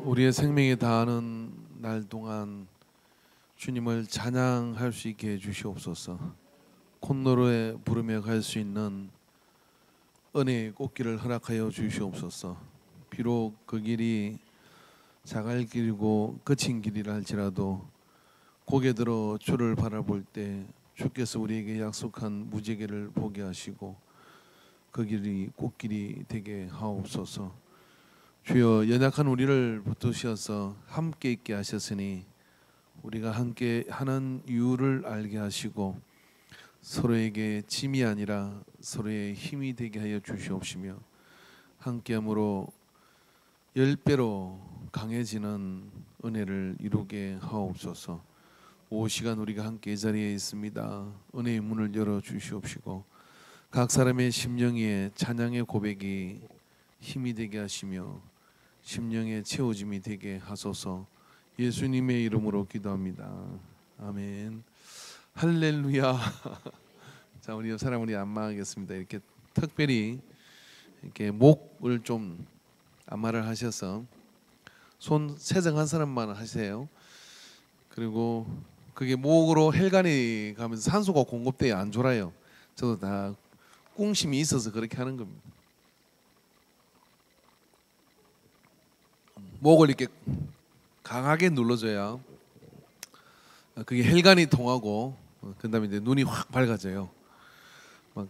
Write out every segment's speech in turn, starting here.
우리의 생명에 다하는 날 동안 주님을 찬양할 수 있게 해주시옵소서. 콧노래에 부르며 갈 수 있는 은혜의 꽃길을 허락하여 주시옵소서. 비록 그 길이 자갈 길이고 거친 길이라 할지라도 고개 들어 주를 바라볼 때 주께서 우리에게 약속한 무지개를 보게 하시고 그 길이 꽃길이 되게 하옵소서. 주여, 연약한 우리를 붙드셔서 함께 있게 하셨으니 우리가 함께 하는 이유를 알게 하시고 서로에게 짐이 아니라 서로의 힘이 되게 하여 주시옵시며 함께함으로 10배로 강해지는 은혜를 이루게 하옵소서. 오후 시간 우리가 함께 이 자리에 있습니다. 은혜의 문을 열어 주시옵시고 각 사람의 심령에 찬양의 고백이 힘이 되게 하시며 심령의 채워짐이 되게 하소서. 예수님의 이름으로 기도합니다. 아멘. 할렐루야. 자, 우리 옆 사람 우리 안마하겠습니다. 이렇게 특별히 이렇게 목을 좀 안마를 하셔서 손 세정한 사람만 하세요. 그리고 그게 목으로 혈관이 가면서 산소가 공급돼야 안 졸아요. 저도 다 꿍심이 있어서 그렇게 하는 겁니다. 목을 이렇게 강하게 눌러줘야 그게 혈관이 통하고 그다음에 이제 눈이 확 밝아져요. 막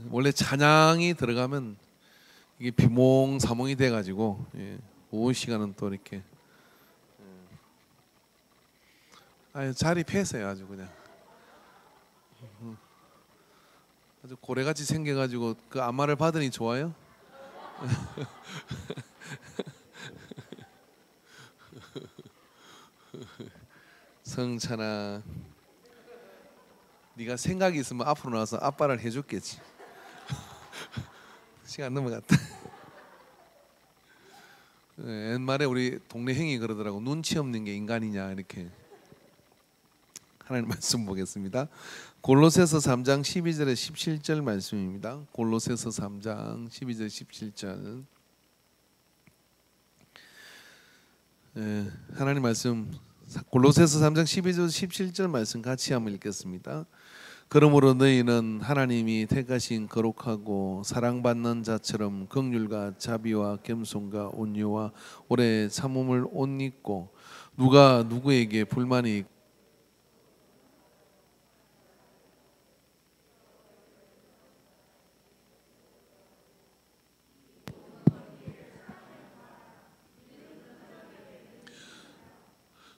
원래 찬양이 들어가면 이게 비몽사몽이 돼가지고 오후 시간은 또 이렇게 아유 자리 패세요. 아주 그냥 아주 고래같이 생겨가지고 그 안마를 받으니 좋아요. 성찬아, 네가 생각이 있으면 앞으로 나와서 아빠를 해줬겠지. 시간 넘어갔다. 옛말에 우리 동네 형이 그러더라고. 눈치 없는 게 인간이냐 이렇게. 하나님 말씀 보겠습니다. 골로새서 3장 12절에 17절 말씀입니다. 골로새서 3장 12절 17절. 하나님 말씀 골로새서 3장 12절 17절 말씀 같이 한번 읽겠습니다. 그러므로 너희는 하나님이 택하신 거룩하고 사랑받는 자처럼 긍휼과 자비와 겸손과 온유와 오래 참음을 옷 입고 누가 누구에게 불만이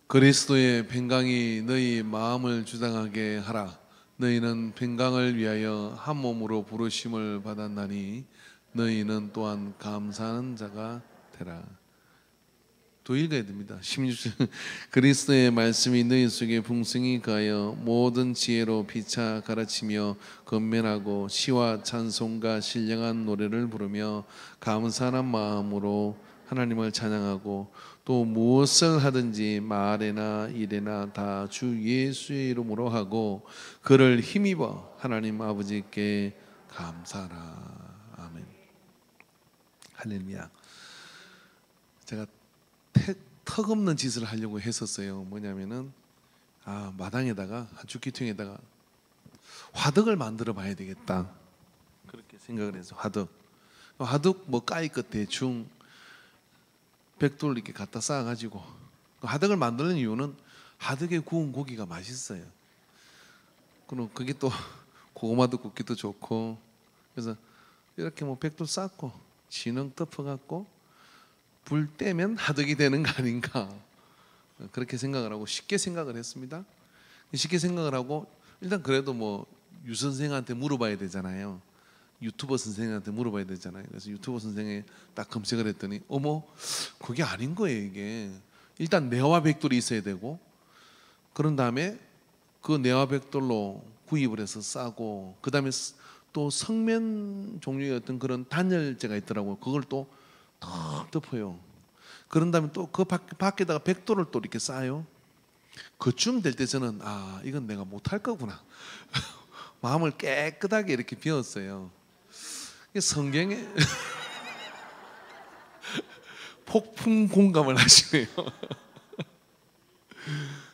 그리스도의 평강이 너희 마음을 주장하게 하라. 너희는 평강을 위하여 한 몸으로 부르심을 받았나니 너희는 또한 감사하는 자가 되라. 또 읽어야 됩니다. 16절. 그리스도의 말씀이 너희 속에 풍성히 가하여 모든 지혜로 피차 가르치며 건면하고 시와 찬송과 신령한 노래를 부르며 감사하는 마음으로 하나님을 찬양하고 또 무엇을 하든지 말에나 일에나 다 주 예수의 이름으로 하고 그를 힘입어 하나님 아버지께 감사하라. 아멘. 할렐루야. 제가 턱없는 짓을 하려고 했었어요. 뭐냐면은 마당에다가 주기퉁에다가 화덕을 만들어 봐야 되겠다. 그렇게 생각을 해서 화덕 뭐 까이 끝 대충 벽돌 이렇게 갖다 쌓아가지고 화덕을 만드는 이유는 화덕에 구운 고기가 맛있어요. 그럼 그게 또 고구마도 굽기도 좋고 그래서 이렇게 뭐 벽돌 쌓고 진흥 덮어갖고 불 떼면 화덕이 되는 거 아닌가 그렇게 생각을 하고 쉽게 생각을 했습니다. 쉽게 생각을 하고 일단 그래도 뭐 유 선생한테 물어봐야 되잖아요. 유튜버 선생한테 물어봐야 되잖아요. 그래서 유튜버 선생이 딱 검색을 했더니 어머 그게 아닌 거예요. 이게 일단 내화 벽돌이 있어야 되고 그런 다음에 그 내화 벽돌로 구입을 해서 싸고 그 다음에 또 성면 종류의 어떤 그런 단열재가 있더라고요. 그걸 또 탁 덮어요. 그런 다음에 또 그 밖에다가 벽돌을 또 이렇게 쌓아요. 그쯤 될 때 저는 이건 내가 못할 거구나 마음을 깨끗하게 이렇게 비웠어요. 성경에 폭풍 공감을 하시네요.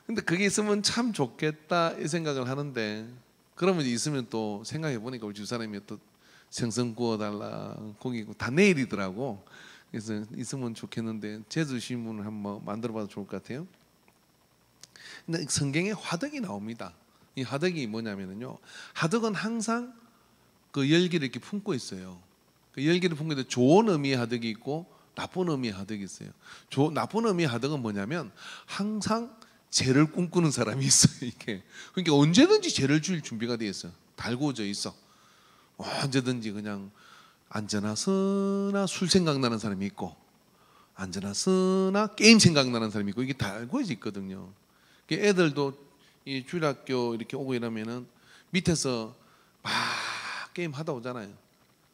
근데 그게 있으면 참 좋겠다 이 생각을 하는데, 그러면 있으면 또 생각해 보니까 우리 집사람이 또 생선 구워달라, 고기 다 내일이더라고. 그래서 있으면 좋겠는데 제주 신문을 한번 만들어봐도 좋을 것 같아요. 근데 성경에 화덕이 나옵니다. 이 화덕이 뭐냐면요, 화덕은 항상 그 열기를 이렇게 품고 있어요. 그 열기를 품고 있는데 좋은 의미의 화덕이 있고 나쁜 의미의 화덕이 있어요. 나쁜 의미의 화덕은 뭐냐면 항상 죄를 꿈꾸는 사람이 있어요. 이게 그러니까 언제든지 죄를 줄 준비가 되어 있어요. 달구어져 있어. 언제든지 그냥 앉아나 서나 술 생각나는 사람이 있고, 앉아나 서나 게임 생각나는 사람이 있고, 이게 달구어져 있거든요. 애들도 이 주일학교 이렇게 오고 이러면은 밑에서 막 게임 하다 오잖아요.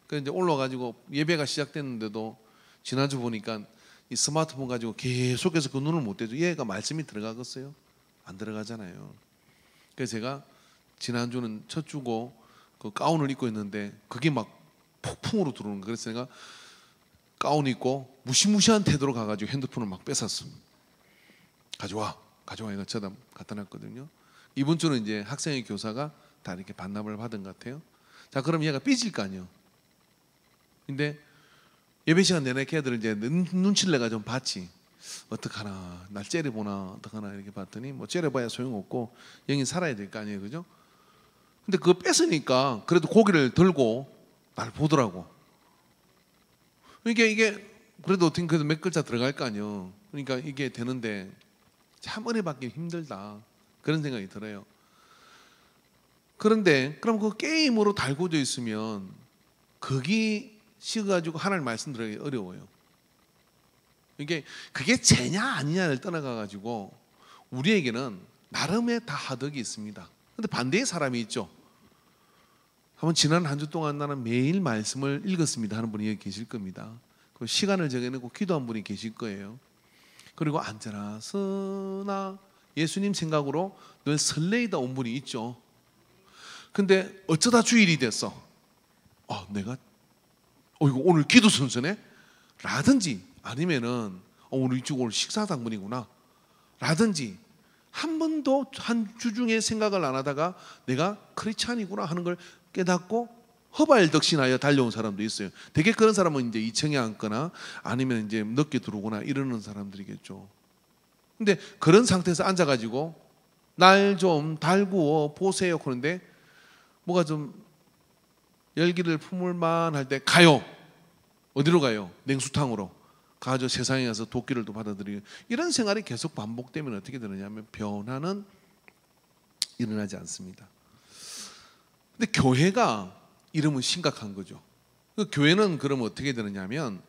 그래서 이제 올라가지고 예배가 시작됐는데도 지난주 보니까 이 스마트폰 가지고 계속해서 그 눈을 못 떼죠. 얘가 말씀이 들어가겠어요? 안 들어가잖아요. 그래서 제가 지난주는 첫 주고 그 가운을 입고 있는데 그게 막 폭풍으로 들어오는 거예요. 그래서 제가 가운 입고 무시무시한 태도로 가가지고 핸드폰을 막 뺏었어. 가져와 이거 쳐다 갖다 놨거든요. 이번 주는 이제 학생의 교사가 다 이렇게 반납을 받은 것 같아요. 자, 그럼 얘가 삐질 거 아니에요. 근데 예배 시간 내내 걔들을 이제 눈치를 내가 좀 봤지. 어떡하나, 날 째려보나, 어떡하나 이렇게 봤더니 뭐 째려봐야 소용없고 영이 살아야 될 거 아니에요, 그죠? 근데 그거 뺏으니까 그래도 고개를 들고 날 보더라고. 이게 그래도 어떻게 그래도 몇 글자 들어갈 거 아니에요. 그러니까 이게 되는데 참 은혜 받기 힘들다, 그런 생각이 들어요. 그런데 그럼 그 게임으로 달궈져 있으면 거기 식어가지고 하나님 말씀 들어가기 어려워요. 그게 죄냐 아니냐를 떠나가가지고 우리에게는 나름의 다 하덕이 있습니다. 근데 반대의 사람이 있죠. 한번 지난 한 주 동안 나는 매일 말씀을 읽었습니다 하는 분이 여기 계실 겁니다. 그 시간을 정해놓고 기도한 분이 계실 거예요. 그리고 앉아나 서나 예수님 생각으로 늘 설레이다 온 분이 있죠. 근데 어쩌다 주일이 됐어. 내가 이거 오늘 기도 순서네? 라든지 아니면은 오늘 일찍 오늘 식사당번이구나 라든지 한 번도 한 주 중에 생각을 안 하다가 내가 크리스찬이구나 하는 걸 깨닫고 허발덕신하여 달려온 사람도 있어요. 되게 그런 사람은 이제 2층에 앉거나 아니면 이제 늦게 들어오거나 이러는 사람들이겠죠. 근데 그런 상태에서 앉아가지고 날 좀 달구어 보세요 그런데 뭐가 좀 열기를 품을만 할 때 가요. 어디로 가요? 냉수탕으로 가서 세상에 가서 도끼를 또 받아들이고, 이런 생활이 계속 반복되면 어떻게 되느냐면 변화는 일어나지 않습니다. 근데 교회가 이러면 심각한 거죠. 그 교회는 그러면 어떻게 되느냐면,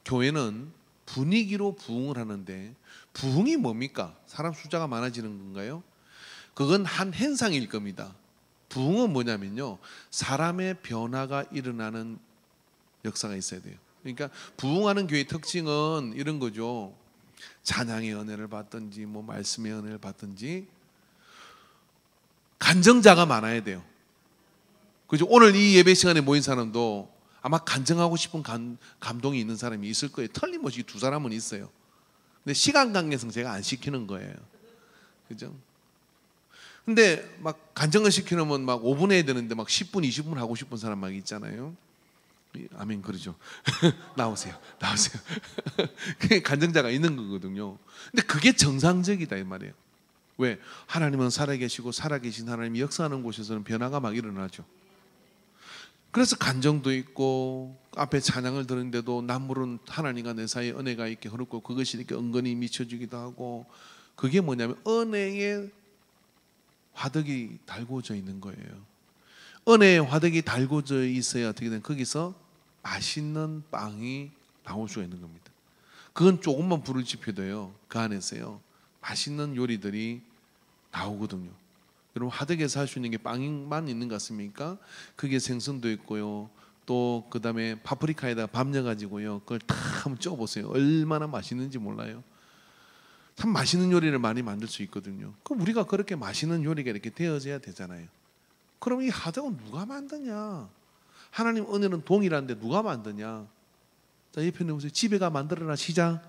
교회는 분위기로 부흥을 하는데, 부흥이 뭡니까? 사람 숫자가 많아지는 건가요? 그건 한 현상일 겁니다. 부흥은 뭐냐면요, 사람의 변화가 일어나는 역사가 있어야 돼요. 그러니까 부흥하는 교회의 특징은 이런 거죠. 찬양의 은혜를 받든지 뭐 말씀의 은혜를 받든지 간정자가 많아야 돼요. 그죠? 오늘 이 예배 시간에 모인 사람도 아마 간증하고 싶은 감동이 있는 사람이 있을 거예요. 틀림없이 두 사람은 있어요. 근데 시간 관계상 제가 안 시키는 거예요. 그죠? 근데 막 간증을 시키려면 막 5분 해야 되는데 막 10분, 20분 하고 싶은 사람 막 있잖아요. 아멘, 그러죠. 나오세요. 그게 간증자가 있는 거거든요. 근데 그게 정상적이다 이 말이에요. 왜? 하나님은 살아계시고 살아계신 하나님이 역사하는 곳에서는 변화가 막 일어나죠. 그래서 간정도 있고 앞에 찬양을 들었는데도 남물은 하나님과 내 사이에 은혜가 있게 흐르고 그것이 이렇게 은근히 미쳐지기도 하고, 그게 뭐냐면 은혜의 화덕이 달궈져 있는 거예요. 은혜의 화덕이 달궈져 있어야 어떻게 되면 거기서 맛있는 빵이 나올 수가 있는 겁니다. 그건 조금만 불을 지펴도요, 그 안에서요 맛있는 요리들이 나오거든요. 여러분, 화덕에서 할 수 있는 게 빵만 있는 것 같습니까? 그게 생선도 있고요, 또 그 다음에 파프리카에다 밥 넣어가지고요 그걸 다 한번 쪄보세요. 얼마나 맛있는지 몰라요. 참 맛있는 요리를 많이 만들 수 있거든요. 그럼 우리가 그렇게 맛있는 요리가 이렇게 되어져야 되잖아요. 그럼 이 화덕은 누가 만드냐? 하나님 은혜는 동일한데 누가 만드냐? 자, 옆에 보세요. 집에 가 만들어라 시장.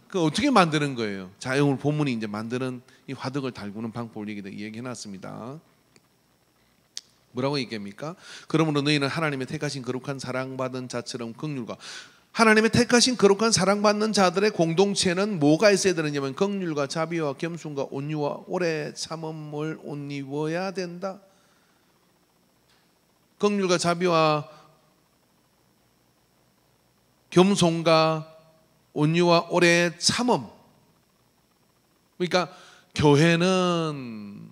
그 어떻게 만드는 거예요? 자, 오늘 본문이 이제 만드는 이 화덕을 달구는 방법을 얘기해놨습니다. 뭐라고 얘기합니까? 그러므로 너희는 하나님의 택하신 거룩한 사랑받은 자처럼 긍휼과 하나님의 택하신 거룩한 사랑받는 자들의 공동체는 뭐가 있어야 되느냐면 긍휼과 자비와 겸손과 온유와 오래 참음을 옷 입어야 된다. 긍휼과 자비와 겸손과 온유와 오래 참음. 그러니까 교회는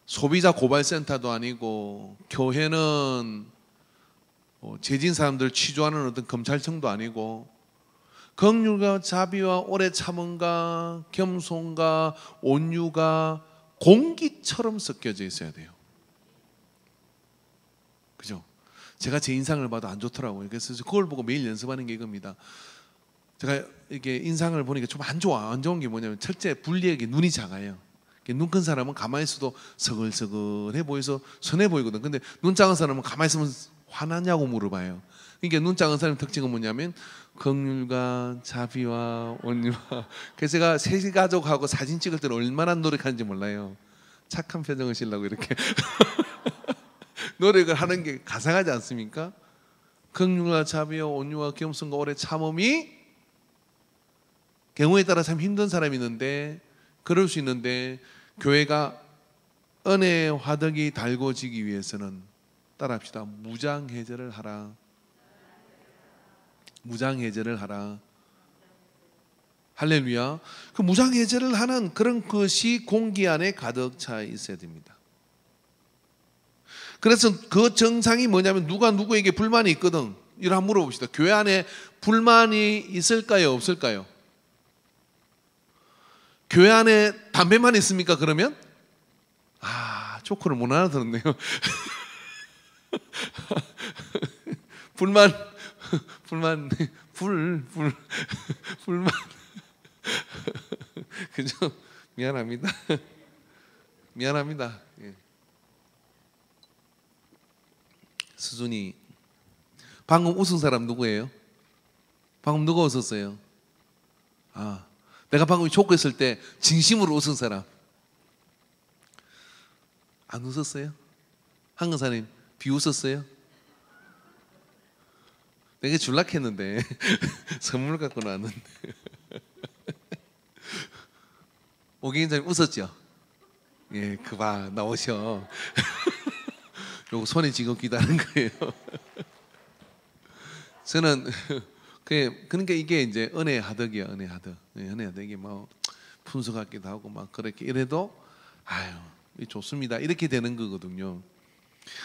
소비자 고발센터도 아니고 교회는 죄진 사람들 취조하는 어떤 검찰청도 아니고 긍휼과 자비와 오래 참음과 겸손과 온유가 공기처럼 섞여져 있어야 돼요. 그죠? 제가 제 인상을 봐도 안 좋더라고요. 그래서 그걸 보고 매일 연습하는 게 이겁니다. 제가 이렇게 인상을 보니까 좀 안 좋아. 안 좋은 게 뭐냐면 첫째 불리하게 눈이 작아요. 눈 큰 사람은 가만히 있어도 서글서글해 보여서 선해 보이거든. 근데 눈 작은 사람은 가만히 있으면 화나냐고 물어봐요. 그러니까 눈 작은 사람의 특징은 뭐냐면 긍휼과 자비와 온유와. 그래서 제가 세 가족하고 사진 찍을 때는 얼마나 노력하는지 몰라요. 착한 표정을 쓰려고 이렇게 노력을 하는 게 가상하지 않습니까? 긍휼과 자비와 온유와 겸손과 오래 참음이 경우에 따라 참 힘든 사람이 있는데 그럴 수 있는데 교회가 은혜의 화덕이 달궈지기 위해서는 따라합시다. 무장해제를 하라. 무장해제를 하라. 할렐루야. 그 무장해제를 하는 그런 것이 공기 안에 가득 차 있어야 됩니다. 그래서 그 정상이 뭐냐면 누가 누구에게 불만이 있거든. 이걸 한번 물어봅시다. 교회 안에 불만이 있을까요? 없을까요? 교회 안에 담배만 있습니까? 그러면? 조커를 못 알아들었네요. 불만 그죠? 미안합니다. 미안합니다. 예. 수준이 방금 웃은 사람 누구예요? 방금 누가 웃었어요? 내가 방금 조크했을 때 진심으로 웃은 사람 안 웃었어요? 한근사님 비웃었어요? 내가 줄락했는데 선물 갖고 나왔는데 오경인사님 웃었죠? 예, 그봐 나오셔. 요거 손에 지금 기다는 거예요. 저는 그러니까 이게 이제 은혜의 하덕이야. 은혜의 하덕. 은혜의 하덕이 뭐 분수 같기도 하고 막 그렇게 이래도 좋습니다. 이렇게 되는 거거든요.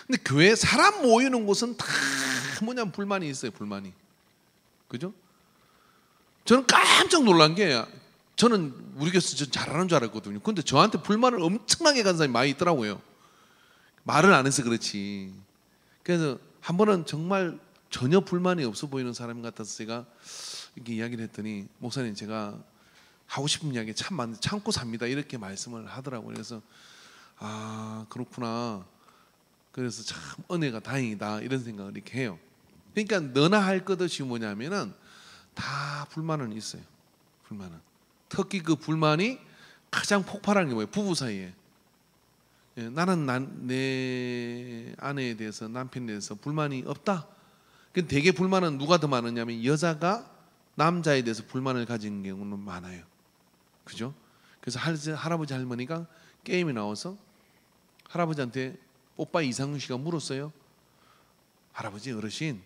근데 교회 사람 모이는 곳은 다 뭐냐면 불만이 있어요. 불만이. 그죠? 저는 깜짝 놀란 게 저는 우리 교회에서 잘하는 줄 알았거든요. 근데 저한테 불만을 엄청나게 간 사람이 많이 있더라고요. 말을 안 해서 그렇지. 그래서 한 번은 정말 전혀 불만이 없어 보이는 사람 같아서 제가 이렇게 이야기를 했더니 목사님 제가 하고 싶은 이야기 참 많은데 참고 삽니다 이렇게 말씀을 하더라고요. 그래서 그렇구나. 그래서 참 은혜가 다행이다 이런 생각을 이렇게 해요. 그러니까 너나 할 것 없이 뭐냐면은 다 불만은 있어요. 불만은 특히 그 불만이 가장 폭발하는 게 뭐예요? 부부 사이에. 나는 내 아내에 대해서 남편에 대해서 불만이 없다. 되게 불만은 누가 더 많으냐면 여자가 남자에 대해서 불만을 가진 경우는 많아요. 그죠? 그래서 할아버지 할머니가 게임에 나와서 할아버지한테 오빠 이상훈 씨가 물었어요. 할아버지 어르신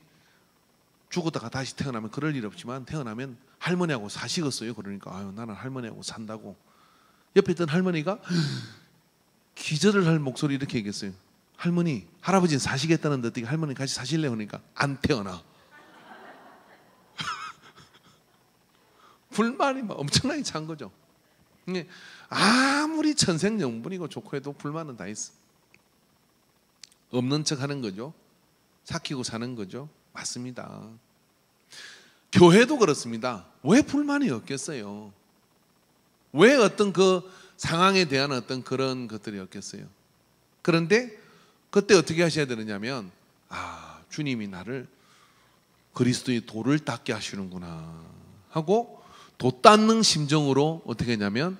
죽었다가 다시 태어나면 그럴 일 없지만 태어나면 할머니하고 사시겠어요? 그러니까 나는 할머니하고 산다고. 옆에 있던 할머니가 기절을 할 목소리 이렇게 얘기했어요. 할머니, 할아버지는 사시겠다는데 어떻게 할머니 같이 사실래? 그러니까 안 태어나. 불만이 막 엄청나게 찬 거죠. 아무리 천생연분이고 좋고 해도 불만은 다 있어. 없는 척 하는 거죠. 삭히고 사는 거죠. 맞습니다. 교회도 그렇습니다. 왜 불만이 없겠어요? 왜 어떤 그 상황에 대한 어떤 그런 것들이 없겠어요? 그런데 그때 어떻게 하셔야 되느냐면 주님이 나를 그리스도의 도를 닦게 하시는구나 하고 도 닦는 심정으로 어떻게 하냐면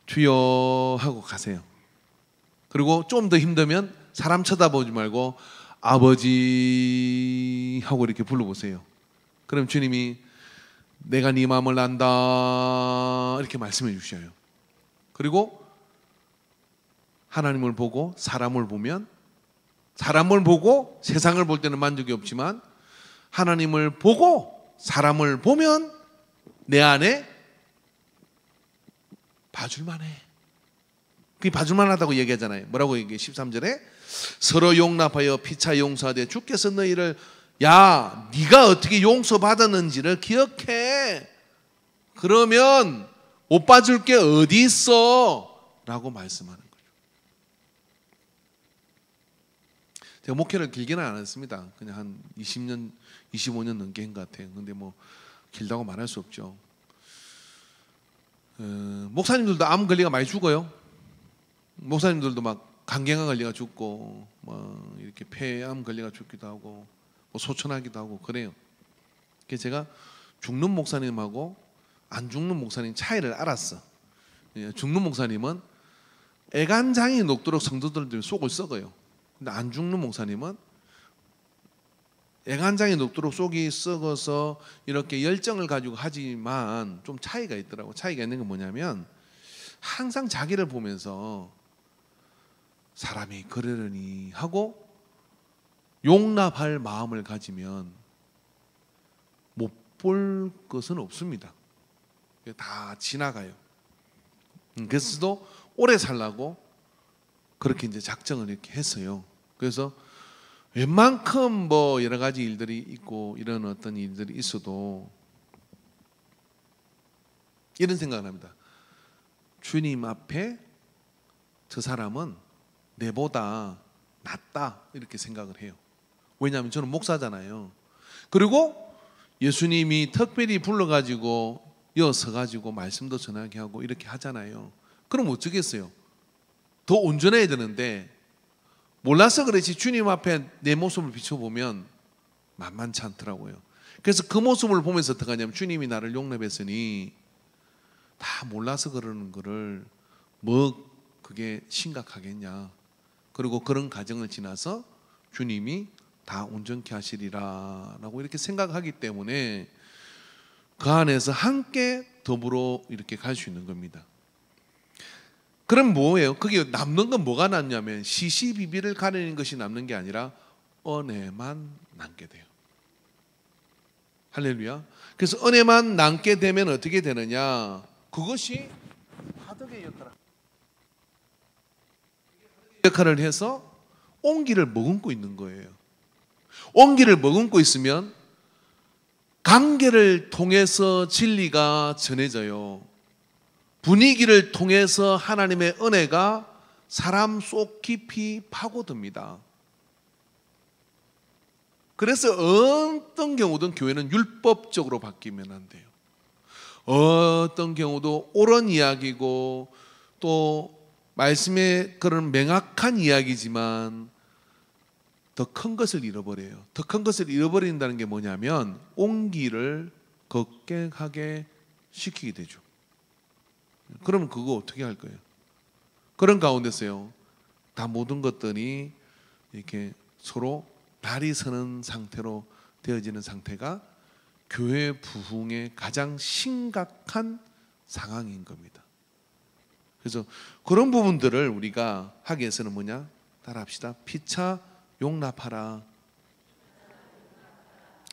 주여 하고 가세요. 그리고 좀 더 힘들면 사람 쳐다보지 말고 아버지 하고 이렇게 불러보세요. 그럼 주님이 내가 네 마음을 안다 이렇게 말씀해 주셔요. 그리고 하나님을 보고 사람을 보면, 사람을 보고 세상을 볼 때는 만족이 없지만 하나님을 보고 사람을 보면 내 안에 봐줄만해. 그게 봐줄만하다고 얘기하잖아요. 뭐라고 얘기해? 13절에 서로 용납하여 피차 용서하되 주께서 너희를 네가 어떻게 용서받았는지를 기억해. 그러면 못 봐줄 게 어디 있어? 라고 말씀하는 거죠. 제가 목회를 길게는 안 했습니다. 그냥 한 20년, 25년 넘게 한 것 같아요. 근데 뭐 길다고 말할 수 없죠. 목사님들도 암 걸리가 많이 죽어요. 목사님들도 막 간경화 걸리가 죽고 뭐 이렇게 폐암 걸리가 죽기도 하고 뭐 소천하기도 하고 그래요. 그래서 제가 죽는 목사님하고 안 죽는 목사님 차이를 알았어. 죽는 목사님은 애간장이 녹도록 성도들 속을 썩어요. 근데 안 죽는 목사님은 애간장이 녹도록 속이 썩어서 이렇게 열정을 가지고 하지만 좀 차이가 있더라고. 차이가 있는 건 뭐냐면 항상 자기를 보면서 사람이 그러려니 하고 용납할 마음을 가지면 못 볼 것은 없습니다. 다 지나가요. 그래서도 오래 살라고 그렇게 이제 작정을 이렇게 했어요. 그래서 웬만큼 뭐 여러 가지 일들이 있고 이런 어떤 일들이 있어도 이런 생각을 합니다. 주님 앞에 저 사람은 내보다 낫다 이렇게 생각을 해요. 왜냐하면 저는 목사잖아요. 그리고 예수님이 특별히 불러가지고 여서가지고 말씀도 전하게 하고 이렇게 하잖아요. 그럼 어쩌겠어요? 더 온전해야 되는데 몰라서 그렇지 주님 앞에 내 모습을 비춰보면 만만치 않더라고요. 그래서 그 모습을 보면서 어떻게 하냐면 주님이 나를 용납했으니 다 몰라서 그러는 거를 뭐 그게 심각하겠냐. 그리고 그런 과정을 지나서 주님이 다 온전케 하시리라 라고 이렇게 생각하기 때문에 그 안에서 함께 더불어 이렇게 갈 수 있는 겁니다. 그럼 뭐예요? 그게 남는 건 뭐가 남냐면 시시비비를 가리는 것이 남는 게 아니라 은혜만 남게 돼요. 할렐루야. 그래서 은혜만 남게 되면 어떻게 되느냐? 그것이 화덕의 역할을 해서 온기를 머금고 있는 거예요. 온기를 머금고 있으면 관계를 통해서 진리가 전해져요. 분위기를 통해서 하나님의 은혜가 사람 속 깊이 파고듭니다. 그래서 어떤 경우든 교회는 율법적으로 바뀌면 안 돼요. 어떤 경우도 옳은 이야기고 또 말씀의 그런 명확한 이야기지만 더 큰 것을 잃어버려요. 더 큰 것을 잃어버린다는 게 뭐냐면 온기를 걷게하게 시키게 되죠. 그러면 그거 어떻게 할 거예요? 그런 가운데서요, 다 모든 것들이 이렇게 서로 날이 서는 상태로 되어지는 상태가 교회 부흥의 가장 심각한 상황인 겁니다. 그래서 그런 부분들을 우리가 하기 위해서는 뭐냐? 따라합시다. 피차 용납하라.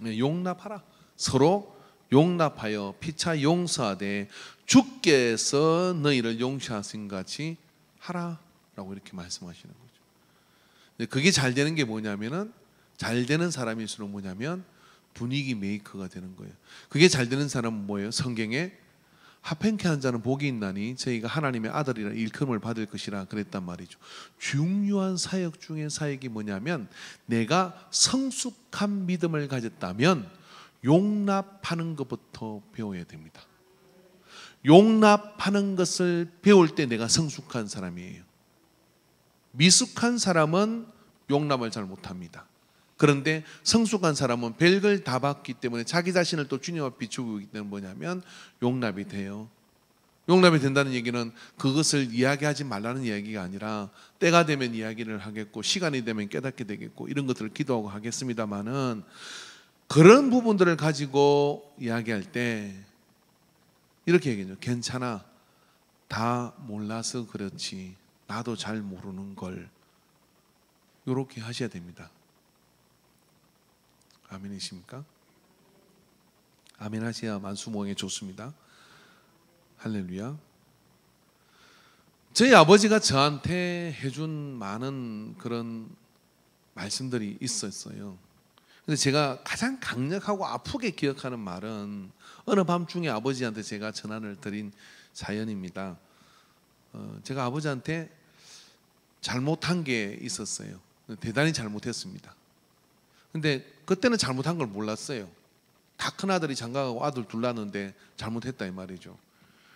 용납하라. 서로 용납하여 피차 용서하되 주께서 너희를 용서하신 같이 하라라고 이렇게 말씀하시는 거죠. 그게 잘 되는 게 뭐냐면은 잘 되는 사람일수록 뭐냐면 분위기 메이커가 되는 거예요. 그게 잘 되는 사람은 뭐예요? 성경에 합행케 한 자는 복이 있나니 저희가 하나님의 아들이라 일컬음을 받을 것이라 그랬단 말이죠. 중요한 사역 중에 사역이 뭐냐면 내가 성숙한 믿음을 가졌다면 용납하는 것부터 배워야 됩니다. 용납하는 것을 배울 때 내가 성숙한 사람이에요. 미숙한 사람은 용납을 잘 못합니다. 그런데 성숙한 사람은 별걸 다 봤기 때문에 자기 자신을 또 주님 앞에 비추고 있기 때문에 뭐냐면 용납이 돼요. 용납이 된다는 얘기는 그것을 이야기하지 말라는 이야기가 아니라 때가 되면 이야기를 하겠고 시간이 되면 깨닫게 되겠고 이런 것들을 기도하고 하겠습니다마는 그런 부분들을 가지고 이야기할 때 이렇게 얘기해요. 괜찮아. 다 몰라서 그렇지. 나도 잘 모르는 걸. 이렇게 하셔야 됩니다. 아멘이십니까? 아멘 하셔야 만수무강에 좋습니다. 할렐루야. 저희 아버지가 저한테 해준 많은 그런 말씀들이 있었어요. 근데 제가 가장 강력하고 아프게 기억하는 말은 어느 밤중에 아버지한테 제가 전화를 드린 사연입니다. 제가 아버지한테 잘못한 게 있었어요. 대단히 잘못했습니다. 근데 그때는 잘못한 걸 몰랐어요. 다 큰아들이 장가가고 아들 둘 낳았는데 잘못했다 이 말이죠.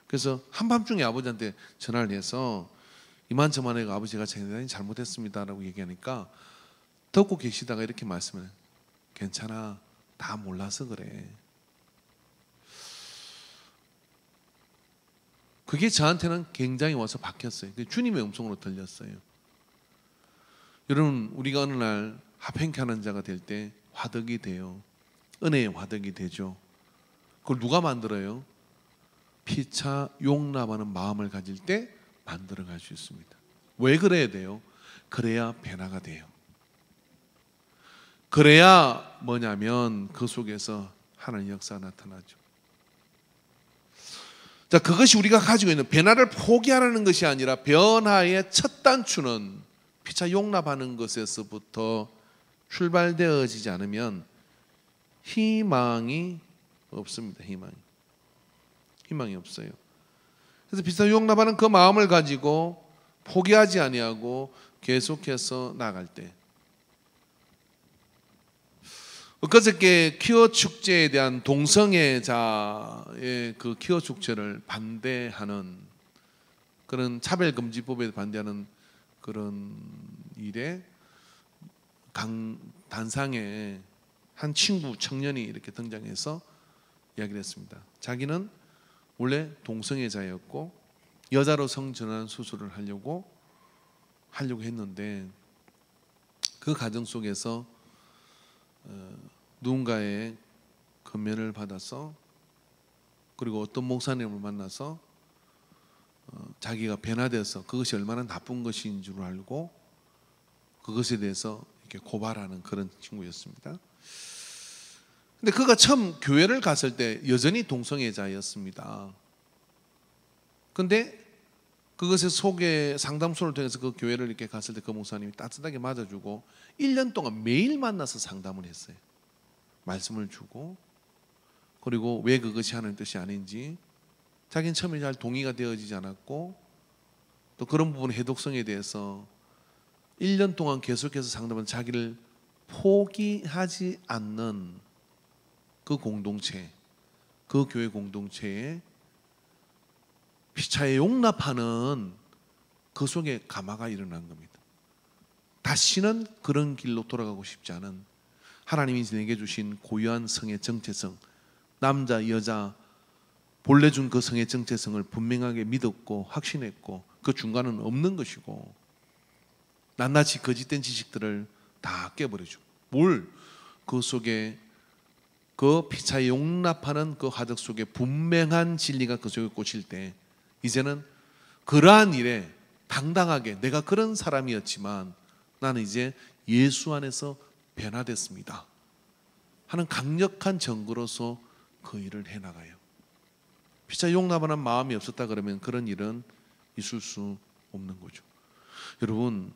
그래서 한밤중에 아버지한테 전화를 해서 이만저만 해가 아버지가 대단히 잘못했습니다라고 얘기하니까 듣고 계시다가 이렇게 말씀을 해요. 괜찮아. 다 몰라서 그래. 그게 저한테는 굉장히 와서 박혔어요. 주님의 음성으로 들렸어요. 여러분, 우리가 어느 날 합행케 하는 자가 될 때 화덕이 돼요. 은혜의 화덕이 되죠. 그걸 누가 만들어요? 피차 용납하는 마음을 가질 때 만들어갈 수 있습니다. 왜 그래야 돼요? 그래야 변화가 돼요. 그래야 뭐냐면 그 속에서 하나님의 역사가 나타나죠. 자, 그것이 우리가 가지고 있는 변화를 포기하라는 것이 아니라 변화의 첫 단추는 피차 용납하는 것에서부터 출발되어지지 않으면 희망이 없습니다. 희망이 없어요. 그래서 피차 용납하는 그 마음을 가지고 포기하지 아니하고 계속해서 나갈 때 엊그저께 퀴어 축제에 대한 동성애자의 그 퀴어 축제를 반대하는 그런 차별금지법에 반대하는 그런 일에 단상에 한 친구 청년이 이렇게 등장해서 이야기를 했습니다. 자기는 원래 동성애자였고 여자로 성전환 수술을 하려고 했는데 그 과정 속에서 누군가의 권면을 받아서 그리고 어떤 목사님을 만나서 자기가 변화돼서 그것이 얼마나 나쁜 것인 줄 알고 그것에 대해서 이렇게 고발하는 그런 친구였습니다. 근데 그가 처음 교회를 갔을 때 여전히 동성애자였습니다. 근데 그것의 속에 상담소를 통해서 그 교회를 이렇게 갔을 때 그 목사님이 따뜻하게 맞아주고 1년 동안 매일 만나서 상담을 했어요. 말씀을 주고 그리고 왜 그것이 하는 뜻이 아닌지 자기는 처음에 잘 동의가 되어지지 않았고 또 그런 부분 해독성에 대해서 1년 동안 계속해서 상담은 자기를 포기하지 않는 그 공동체, 그 교회 공동체에 피차에 용납하는 그 속에 감화가 일어난 겁니다. 다시는 그런 길로 돌아가고 싶지 않은 하나님이 내게 주신 고유한 성의 정체성, 남자 여자 본래 준 그 성의 정체성을 분명하게 믿었고 확신했고 그 중간은 없는 것이고 낱낱이 거짓된 지식들을 다 깨버리죠. 그 속에 그 피차에 용납하는 그 화덕 속에 분명한 진리가 그 속에 꽂힐 때 이제는 그러한 일에 당당하게 내가 그런 사람이었지만 나는 이제 예수 안에서 변화됐습니다 하는 강력한 증거로서 그 일을 해나가요. 피차 용납하는 마음이 없었다 그러면 그런 일은 있을 수 없는 거죠. 여러분,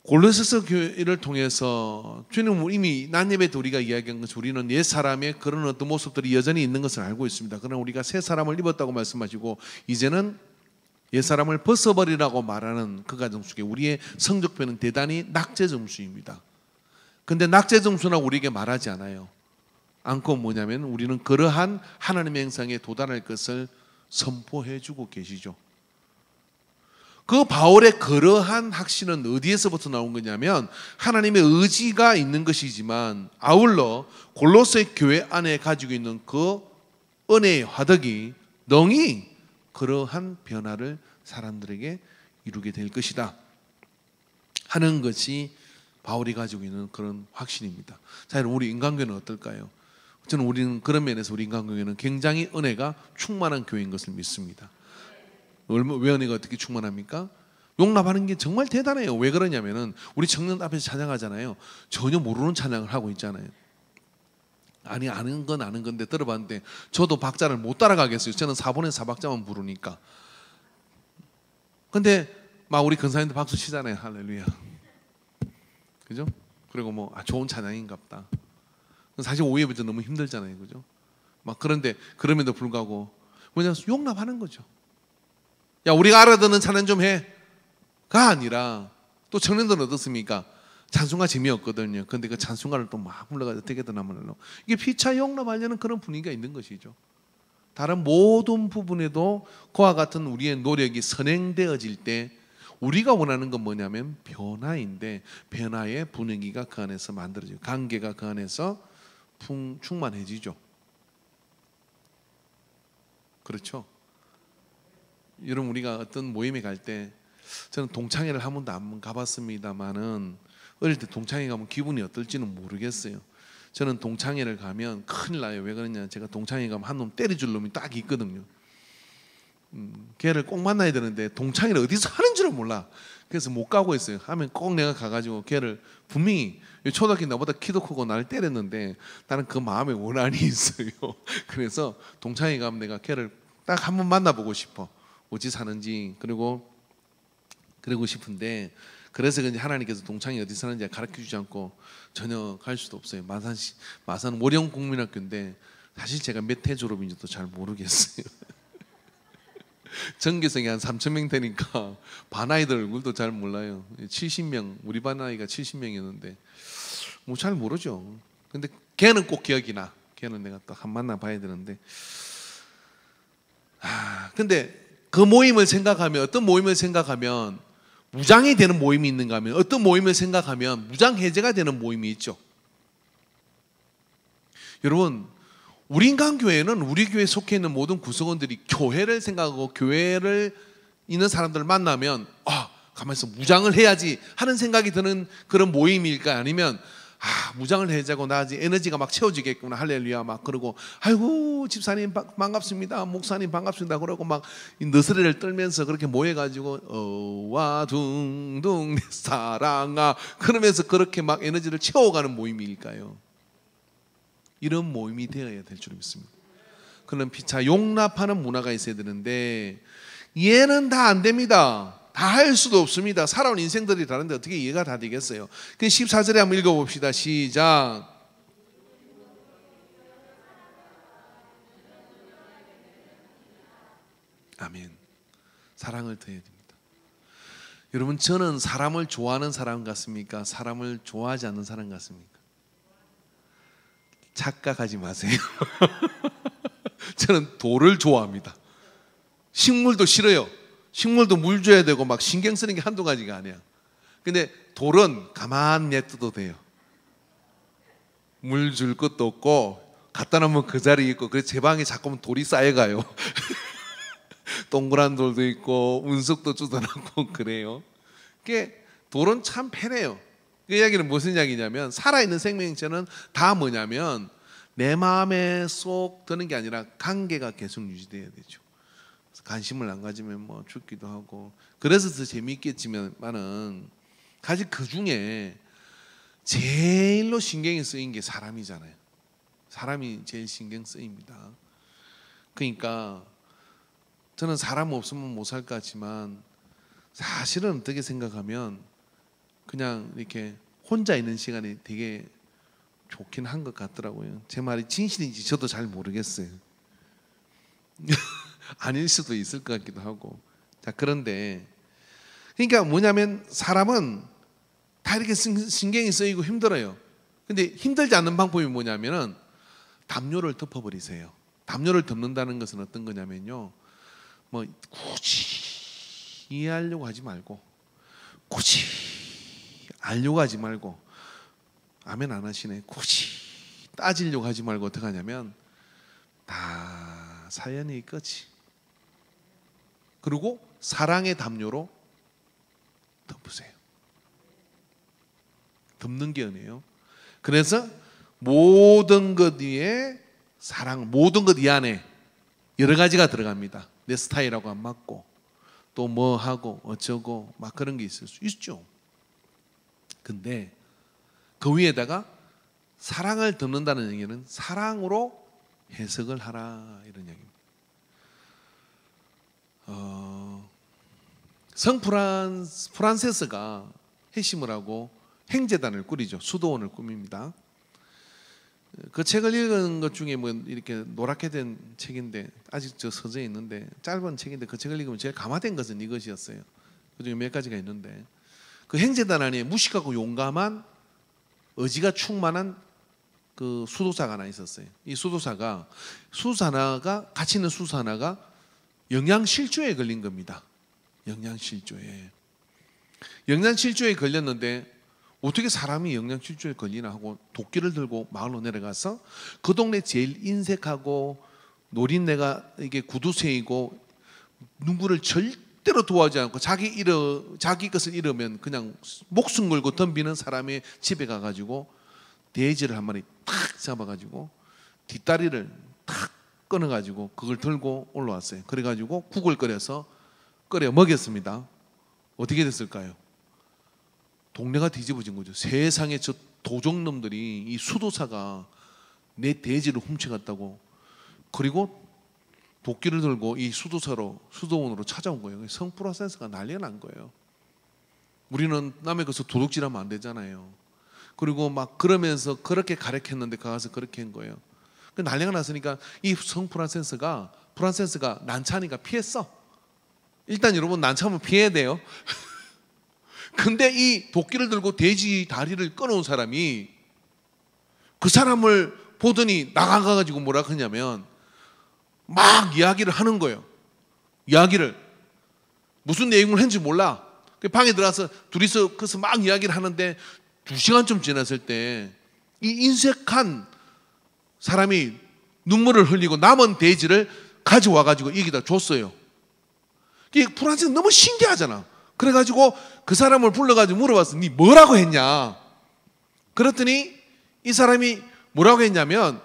골로새서 교회를 통해서 주님은 이미 난예배 때 우리가 이야기한 것은 우리는 옛 사람의 그런 어떤 모습들이 여전히 있는 것을 알고 있습니다. 그러나 우리가 새 사람을 입었다고 말씀하시고 이제는 옛 사람을 벗어버리라고 말하는 그 과정 속에 우리의 성적표는 대단히 낙제 점수입니다. 근데 낙제 점수나 우리에게 말하지 않아요. 않고 뭐냐면 우리는 그러한 하나님의 형상에 도달할 것을 선포해 주고 계시죠. 그 바울의 그러한 확신은 어디에서부터 나온 거냐면 하나님의 의지가 있는 것이지만 아울러 골로새 교회 안에 가지고 있는 그 은혜의 화덕이 능히 그러한 변화를 사람들에게 이루게 될 것이다 하는 것이 바울이 가지고 있는 그런 확신입니다. 자, 여러분, 우리 인간교회는 어떨까요? 저는 우리는 그런 면에서 우리 인간교회는 굉장히 은혜가 충만한 교회인 것을 믿습니다. 왜 은혜가 어떻게 충만합니까? 용납하는 게 정말 대단해요. 왜 그러냐면은 우리 청년 앞에서 찬양하잖아요. 전혀 모르는 찬양을 하고 있잖아요. 아니, 아는 건 아는 건데 들어봤는데 저도 박자를 못 따라가겠어요. 저는 4분의 4박자만 부르니까. 근데 막 우리 근사님들 박수 치잖아요. 할렐루야. 그죠? 그리고 뭐 좋은 찬양인갑다. 사실 오해부터 너무 힘들잖아요. 그죠? 막 그런데 그럼에도 불구하고 뭐냐, 용납하는 거죠. 야, 우리가 알아듣는 찬양 좀 해. 가 아니라 또 청년들은 어떻습니까? 찬송가 재미없거든요. 근데 그 찬송가를 또 막 불러가지고 어떻게든 하면 이게 피차 용납하려는 그런 분위기가 있는 것이죠. 다른 모든 부분에도 그와 같은 우리의 노력이 선행되어질 때 우리가 원하는 건 뭐냐면 변화인데 변화의 분위기가 그 안에서 만들어지고 관계가 그 안에서 충만해지죠. 그렇죠? 여러분, 우리가 어떤 모임에 갈 때 저는 동창회를 한 번도 안 가봤습니다만은 어릴 때 동창회 가면 기분이 어떨지는 모르겠어요. 저는 동창회를 가면 큰일 나요. 왜 그러냐, 제가 동창회 가면 한 놈 때려줄 놈이 딱 있거든요. 걔를 꼭 만나야 되는데 동창회를 어디서 하는 줄을 몰라. 그래서 못 가고 있어요. 하면 꼭 내가 가가지고 걔를, 분명히 초등학교 나보다 키도 크고 나를 때렸는데 나는 그 마음에 원한이 있어요. 그래서 동창회 가면 내가 걔를 딱 한 번 만나보고 싶어. 어디 사는지. 그러고 싶은데, 그래서 그런지 하나님께서 동창이 어디 사는지 가르쳐주지 않고 전혀 갈 수도 없어요. 마산은 월영 국민학교인데 사실 제가 몇 회 졸업인지도 잘 모르겠어요. 전교생이 한 3,000명 되니까 반 아이들 얼굴도 잘 몰라요. 70명, 우리 반 아이가 70명이었는데 뭐 잘 모르죠. 근데 걔는 꼭 기억이 나. 걔는 내가 또 한 만나 봐야 되는데. 근데 그 모임을 생각하면, 어떤 모임을 생각하면 무장이 되는 모임이 있는가 하면, 어떤 모임을 생각하면 무장 해제가 되는 모임이 있죠. 여러분, 우리 인간교회는 우리 교회에 속해 있는 모든 구성원들이 교회를 생각하고 교회를 있는 사람들을 만나면 가만히 있어, 무장을 해야지 하는 생각이 드는 그런 모임일까? 아니면 무장을 해자고 나 아직 에너지가 막 채워지겠구나, 할렐루야, 막 그러고 아이고 집사님 반갑습니다, 목사님 반갑습니다, 그러고 막 너스레를 떨면서 그렇게 모여가지고 어와 둥둥 내 사랑아 그러면서 그렇게 막 에너지를 채워가는 모임일까요? 이런 모임이 되어야 될 줄 믿습니다. 그런 피차 용납하는 문화가 있어야 되는데 얘는 다 안 됩니다. 다 할 수도 없습니다. 살아온 인생들이 다른데 어떻게 이해가 다 되겠어요? 그 14절에 한번 읽어봅시다. 시작. 아멘. 사랑을 더해야 됩니다. 여러분, 저는 사람을 좋아하는 사람 같습니까? 사람을 좋아하지 않는 사람 같습니까? 착각하지 마세요. 저는 돌을 좋아합니다. 식물도 싫어요. 식물도 물 줘야 되고 막 신경 쓰는 게 한두 가지가 아니야. 근데 돌은 가만 냅둬도 돼요. 물 줄 것도 없고 갖다 놓으면 그 자리에 있고, 그래서 제 방에 자꾸만 돌이 쌓여가요. 동그란 돌도 있고 운석도 쏟아놓고 그래요. 그게 돌은 참 편해요. 그 이야기는 무슨 이야기냐면, 살아있는 생명체는 다 뭐냐면 내 마음에 쏙 드는 게 아니라 관계가 계속 유지돼야 되죠. 관심을 안 가지면 뭐 죽기도 하고, 그래서 더 재미있겠지만은 사실 그 중에 제일로 신경이 쓰인 게 사람이잖아요. 사람이 제일 신경 쓰입니다. 그러니까 저는 사람 없으면 못 살 것 같지만 사실은 어떻게 생각하면 그냥 이렇게 혼자 있는 시간이 되게 좋긴 한 것 같더라고요. 제 말이 진실인지 저도 잘 모르겠어요. 아닐 수도 있을 것 같기도 하고. 자, 그런데 그러니까 뭐냐면 사람은 다 이렇게 신경이 쓰이고 힘들어요. 근데 힘들지 않는 방법이 뭐냐면은 담요를 덮어버리세요. 담요를 덮는다는 것은 어떤 거냐면요, 뭐 굳이 이해하려고 하지 말고, 굳이 알려고 하지 말고, 아멘 안 하시네. 굳이 따지려고 하지 말고 어떻게 하냐면 다 사연이 끝이. 그리고 사랑의 담요로 덮으세요. 덮는 게 은혜요. 그래서 모든 것 위에 사랑, 모든 것 이 안에 여러 가지가 들어갑니다. 내 스타일하고 안 맞고 또 뭐 하고 어쩌고 막 그런 게 있을 수 있죠. 근데 그 위에다가 사랑을 덮는다는 얘기는 사랑으로 해석을 하라 이런 얘기입니다. 성 프란세스가 회심을 하고 행재단을 꾸리죠. 수도원을 꾸밉니다. 그 책을 읽은 것 중에 뭐 이렇게 노랗게 된 책인데 아직 저 서재에 있는데 짧은 책인데 그 책을 읽으면 제일 감화된 것은 이것이었어요. 그 중에 몇 가지가 있는데 그 행재단 안에 무식하고 용감한 의지가 충만한 그 수도사가 하나 있었어요. 이 수도사가 같이 있는 수도사가 영양실조에 걸린 겁니다. 영양실조에 걸렸는데 어떻게 사람이 영양실조에 걸리나 하고 도끼를 들고 마을로 내려가서 그 동네 제일 인색하고 노린내가 이게 구두쇠이고 누구를 절대로 도와주지 않고 자기 것을 잃으면 그냥 목숨 걸고 덤비는 사람의 집에 가가지고 돼지를 한 마리 탁 잡아가지고 뒷다리를 탁 끊어가지고 그걸 들고 올라왔어요. 그래가지고 국을 끓여 먹였습니다. 어떻게 됐을까요? 동네가 뒤집어진 거죠. 세상에 저 도적놈들이 이 수도사가 내 돼지를 훔쳐갔다고. 그리고 도끼를 들고 이 수도원으로 찾아온 거예요. 성 프란세스가 난리가 난 거예요. 우리는 남의 것을 도둑질하면 안 되잖아요. 그리고 막 그러면서 그렇게 가르쳤는데 가서 그렇게 한 거예요. 난리가 났으니까 이 성 프란세스가 난처하니까 피했어. 일단 여러분 난처하면 피해야 돼요. 근데 이 도끼를 들고 돼지 다리를 끊어온 사람이 그 사람을 보더니 나가가지고 뭐라 하냐면 막 이야기를 하는 거예요. 이야기를 무슨 내용을 했는지 몰라. 방에 들어가서 둘이서 그래서 막 이야기를 하는데 2시간쯤 지났을 때 이 인색한 사람이 눈물을 흘리고 남은 돼지를 가져와가지고 여기다 줬어요. 이게 프란스는 너무 신기하잖아. 그래가지고 그 사람을 불러가지고 물어봤어. 니 뭐라고 했냐? 그랬더니 이 사람이 뭐라고 했냐면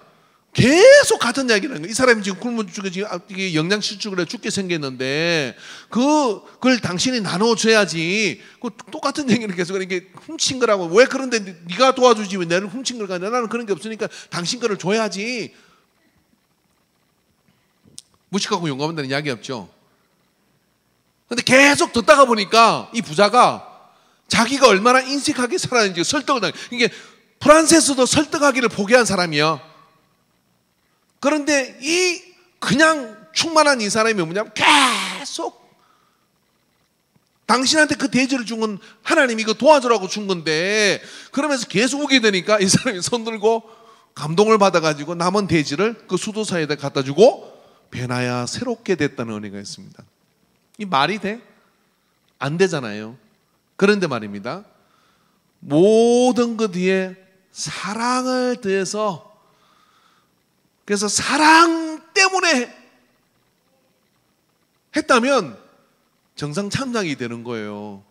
계속 같은 이야기를 하는 거야. 이 사람이 지금 굶어 죽게 지금 영양실조로 죽게 생겼는데 그걸 당신이 나눠줘야지. 그 똑같은 얘기를 계속 이렇게 훔친 거라고. 왜 그런데 네가 도와주지 왜 내를 훔친 걸까? 나는 그런 게 없으니까 당신 거를 줘야지. 무식하고 용감한다는 이야기 없죠. 근데 계속 듣다가 보니까 이 부자가 자기가 얼마나 인색하게 살았는지 설득을 당해. 이게 프란세스도 설득하기를 포기한 사람이야. 그런데 이 그냥 충만한 이 사람이 뭐냐면 계속 당신한테 그 돼지를 준 건 하나님이 이거 도와주라고 준 건데 그러면서 계속 오게 되니까 이 사람이 손 들고 감동을 받아가지고 남은 돼지를 그 수도사에다 갖다 주고 베나야 새롭게 됐다는 은혜가 있습니다. 이 말이 돼? 안 되잖아요. 그런데 말입니다. 모든 것 뒤에 사랑을 더해서 그래서 사랑 때문에 했다면 정상 참작이 되는 거예요.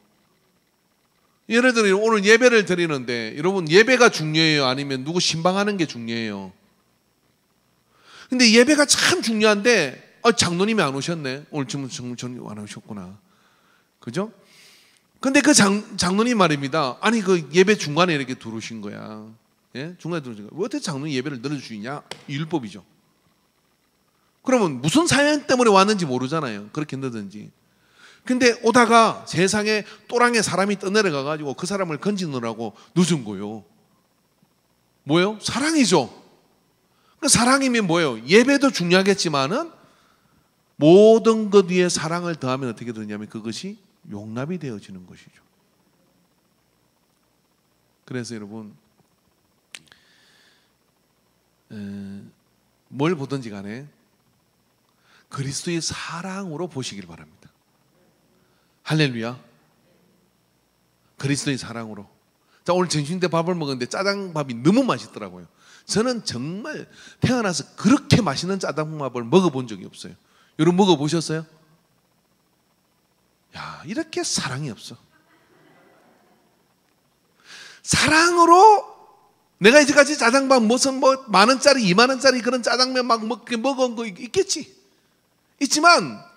예를 들어 오늘 예배를 드리는데 여러분 예배가 중요해요? 아니면 누구 신방하는 게 중요해요? 근데 예배가 참 중요한데 장로님이 안 오셨네. 오늘 장로님 안 오셨구나. 그죠? 근데 그 장로님 말입니다. 아니 그 예배 중간에 이렇게 들어오신 거야. 예? 중간에 들어오신 거야. 왜 어떻게 장로님 예배를 늘어주시냐? 율법이죠. 그러면 무슨 사연 때문에 왔는지 모르잖아요. 그렇게 늦든지. 근데 오다가 세상에 또랑에 사람이 떠내려가 가지고 그 사람을 건지느라고 늦은 거예요. 뭐예요? 사랑이죠. 사랑이면 뭐예요? 예배도 중요하겠지만은 모든 것 위에 사랑을 더하면 어떻게 되냐면 그것이 용납이 되어지는 것이죠. 그래서 여러분 뭘 보든지 간에 그리스도의 사랑으로 보시길 바랍니다. 할렐루야. 그리스도의 사랑으로. 자, 오늘 점심 때 밥을 먹었는데 짜장밥이 너무 맛있더라고요. 저는 정말 태어나서 그렇게 맛있는 짜장밥을 먹어본 적이 없어요. 여러분 먹어보셨어요? 야, 이렇게 사랑이 없어. 사랑으로 내가 이제까지 짜장밥 무슨 뭐 만원짜리 2만원짜리 그런 짜장면 막 먹은 거 있겠지. 있지만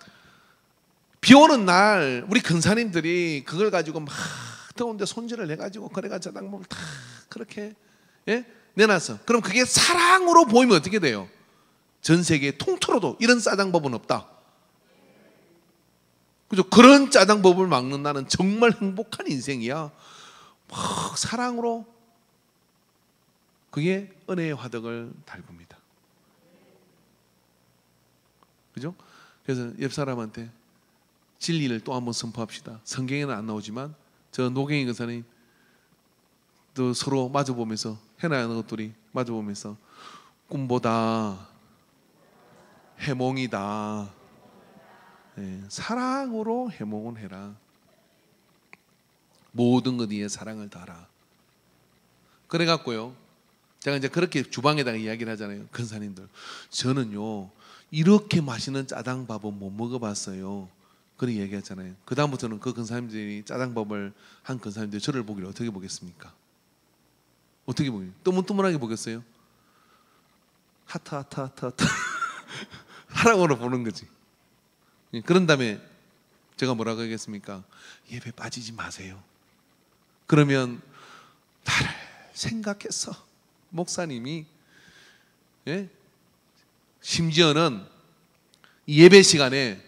비 오는 날 우리 근사님들이 그걸 가지고 막 더운데 손질을 해가지고 그래가 짜장밥을 다 그렇게 내놨어. 그럼 그게 사랑으로 보이면 어떻게 돼요? 전 세계 통틀어도 이런 짜장밥은 없다. 그죠? 그런 짜장밥을 먹는 나는 정말 행복한 인생이야. 막 사랑으로 그게 은혜의 화덕을 달굽니다. 그죠? 그래서 옆 사람한테 진리를 또 한번 선포합시다. 성경에는 안 나오지만 저 노경희 근사님 또 서로 마주보면서 해나야 하는 것들이 마주보면서 꿈보다 해몽이다. 네, 사랑으로 해몽은 해라. 모든 것 위에 사랑을 다하라. 그래갖고요, 제가 이제 그렇게 주방에다가 이야기를 하잖아요. 근사님들, 저는요 이렇게 맛있는 짜장밥은 못 먹어봤어요. 그렇게 얘기했잖아요. 그 다음부터는 그 근사님들이 짜장밥을 한 근사님들이 저를 보기를 어떻게 보겠습니까? 어떻게 보겠어요? 뜨문뜨문하게 보겠어요? 하트 하트 하트 하트 사랑으로 보는 거지. 그런 다음에 제가 뭐라고 하겠습니까? 예배 빠지지 마세요. 그러면 나를 생각해서 목사님이 심지어는 예배 시간에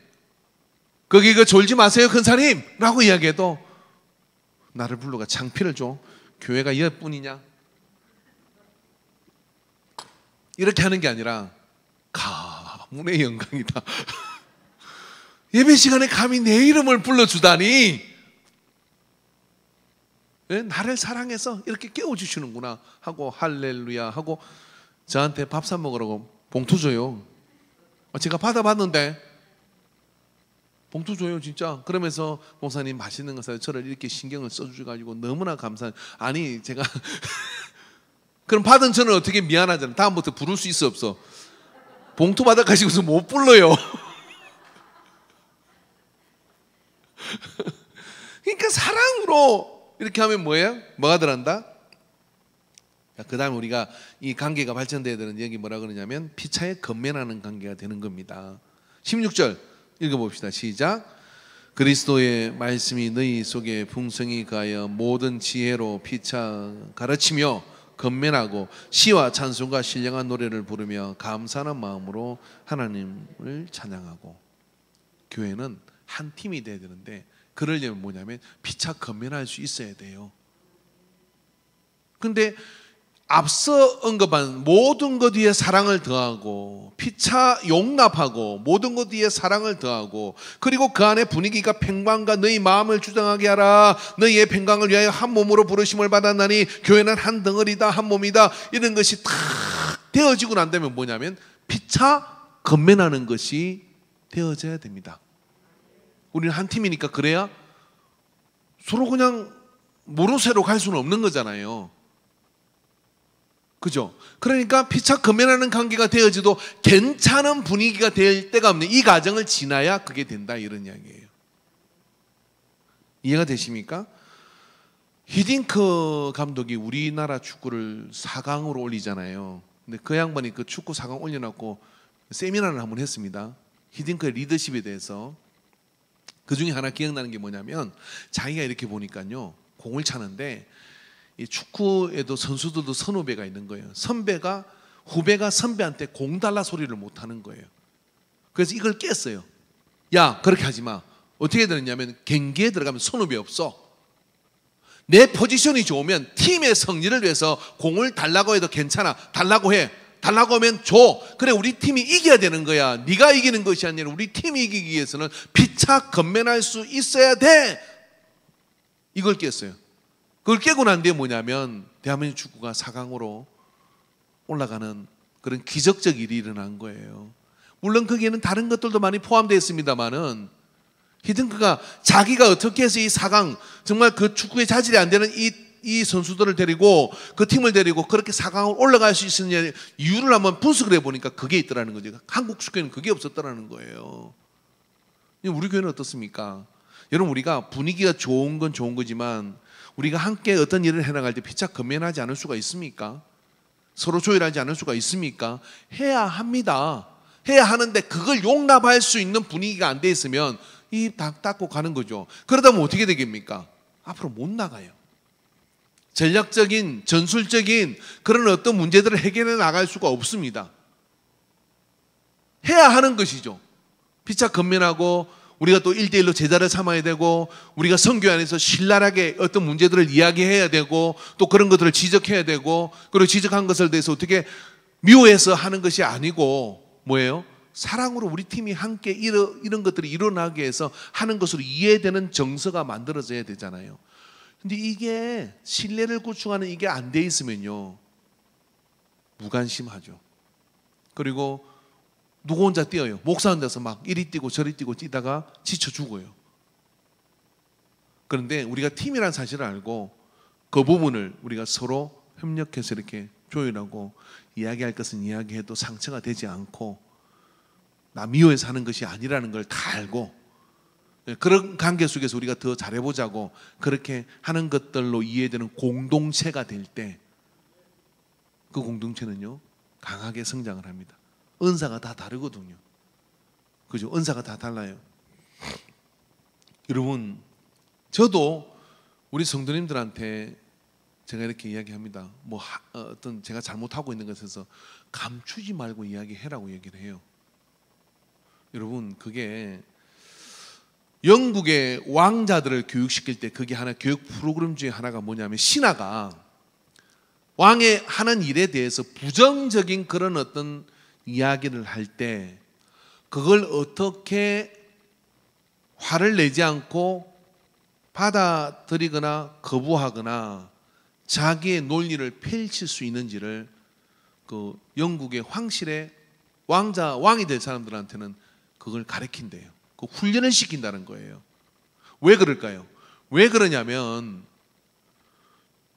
거기 졸지 마세요 근사님 라고 이야기해도 나를 불러가 창피를 줘. 교회가 여뿐이냐? 이렇게 하는 게 아니라 가문의 영광이다. 예배 시간에 감히 내 이름을 불러주다니, 나를 사랑해서 이렇게 깨워주시는구나 하고 할렐루야 하고 저한테 밥 사 먹으라고 봉투 줘요. 제가 받아봤는데 봉투 줘요 진짜. 그러면서 목사님 맛있는 거 사요. 저를 이렇게 신경을 써주셔가지고 너무나 감사해요. 아니 제가 그럼 받은 저는 어떻게 미안하잖아요. 다음부터 부를 수 있어 없어? 봉투 받아가지고서 못 불러요. 그러니까 사랑으로 이렇게 하면 뭐예요? 뭐가 들어간다? 그 다음에 우리가 이 관계가 발전돼야 되는 여기 뭐라 그러냐면 피차에 건면하는 관계가 되는 겁니다. 16절 읽어봅시다. 시작. 그리스도의 말씀이 너희 속에 풍성히 가하여 모든 지혜로 피차 가르치며 건면하고 시와 찬송과 신령한 노래를 부르며 감사하는 마음으로 하나님을 찬양하고. 교회는 한 팀이 돼야 되는데 그러려면 뭐냐면 피차 건면할 수 있어야 돼요. 근데 앞서 언급한 모든 것 위에 사랑을 더하고 피차 용납하고 모든 것 위에 사랑을 더하고 그리고 그 안에 분위기가 평강과 너희 마음을 주장하게 하라. 너희의 평강을 위하여 한 몸으로 부르심을 받았나니 교회는 한 덩어리다 한 몸이다. 이런 것이 탁 되어지고 난 다음에 뭐냐면 피차 건면하는 것이 되어져야 됩니다. 우리는 한 팀이니까 그래야 서로 그냥 모르쇠로 갈 수는 없는 거잖아요. 그죠? 그러니까 피차 건면하는 관계가 되어지도 괜찮은 분위기가 될 때가 없는 이 과정을 지나야 그게 된다 이런 이야기예요. 이해가 되십니까? 히딩크 감독이 우리나라 축구를 4강으로 올리잖아요. 근데 그 양반이 그 축구 4강 올려놓고 세미나를 한번 했습니다. 히딩크의 리더십에 대해서. 그 중에 하나 기억나는 게 뭐냐면 자기가 이렇게 보니까요 공을 차는데 이 축구에도 선수들도 선후배가 있는 거예요. 후배가 선배한테 공 달라 소리를 못 하는 거예요. 그래서 이걸 깼어요. 야 그렇게 하지 마. 어떻게 되느냐면 경기에 들어가면 선후배 없어. 내 포지션이 좋으면 팀의 승리를 위해서 공을 달라고 해도 괜찮아. 달라고 해. 달라고 하면 줘. 그래 우리 팀이 이겨야 되는 거야. 네가 이기는 것이 아니라 우리 팀이 이기기 위해서는 피차 건면할 수 있어야 돼. 이걸 깼어요. 그걸 깨고 난 뒤에 뭐냐면 대한민국 축구가 4강으로 올라가는 그런 기적적 일이 일어난 거예요. 물론 거기에는 다른 것들도 많이 포함되어 있습니다만은 히딩크가 자기가 어떻게 해서 이 4강 정말 그 축구의 자질이 안 되는 이 선수들을 데리고 그 팀을 데리고 그렇게 4강으로 올라갈 수 있었냐 이유를 한번 분석을 해보니까 그게 있더라는 거죠. 한국 축구에는 그게 없었더라는 거예요. 우리 교회는 어떻습니까? 여러분, 우리가 분위기가 좋은 건 좋은 거지만 우리가 함께 어떤 일을 해나갈 때 피차 건면하지 않을 수가 있습니까? 서로 조율하지 않을 수가 있습니까? 해야 합니다. 해야 하는데 그걸 용납할 수 있는 분위기가 안 돼 있으면 입 닫고 가는 거죠. 그러다 보면 어떻게 되겠습니까? 앞으로 못 나가요. 전략적인, 전술적인 그런 어떤 문제들을 해결해 나갈 수가 없습니다. 해야 하는 것이죠. 피차 건면하고 우리가 또 1대1로 제자를 삼아야 되고 우리가 선교 안에서 신랄하게 어떤 문제들을 이야기해야 되고 또 그런 것들을 지적해야 되고 그리고 지적한 것을 대해서 어떻게 미워해서 하는 것이 아니고 뭐예요? 사랑으로 우리 팀이 함께 이런 것들이 일어나게 해서 하는 것으로 이해되는 정서가 만들어져야 되잖아요. 근데 이게 신뢰를 구축하는 이게 안 돼 있으면요 무관심하죠. 그리고 누구 혼자 뛰어요. 목사 혼자서 막 이리 뛰고 저리 뛰고 뛰다가 지쳐 죽어요. 그런데 우리가 팀이라는 사실을 알고 그 부분을 우리가 서로 협력해서 이렇게 조율하고 이야기할 것은 이야기해도 상처가 되지 않고 나 미워해서 하는 것이 아니라는 걸 다 알고 그런 관계 속에서 우리가 더 잘해보자고 그렇게 하는 것들로 이해되는 공동체가 될 때 그 공동체는요 강하게 성장을 합니다. 은사가 다 다르거든요. 그죠? 은사가 다 달라요. 여러분, 저도 우리 성도님들한테 제가 이렇게 이야기합니다. 뭐 어떤 제가 잘못하고 있는 것에서 감추지 말고 이야기해라고 얘기를 해요. 여러분, 그게 영국의 왕자들을 교육시킬 때 그게 하나 교육 프로그램 중에 하나가 뭐냐면 신하가 왕의 하는 일에 대해서 부정적인 그런 어떤 이야기를 할 때 그걸 어떻게 화를 내지 않고 받아들이거나 거부하거나 자기의 논리를 펼칠 수 있는지를 그 영국의 황실의 왕이 될 사람들한테는 그걸 가르친대요. 그 훈련을 시킨다는 거예요. 왜 그럴까요? 왜 그러냐면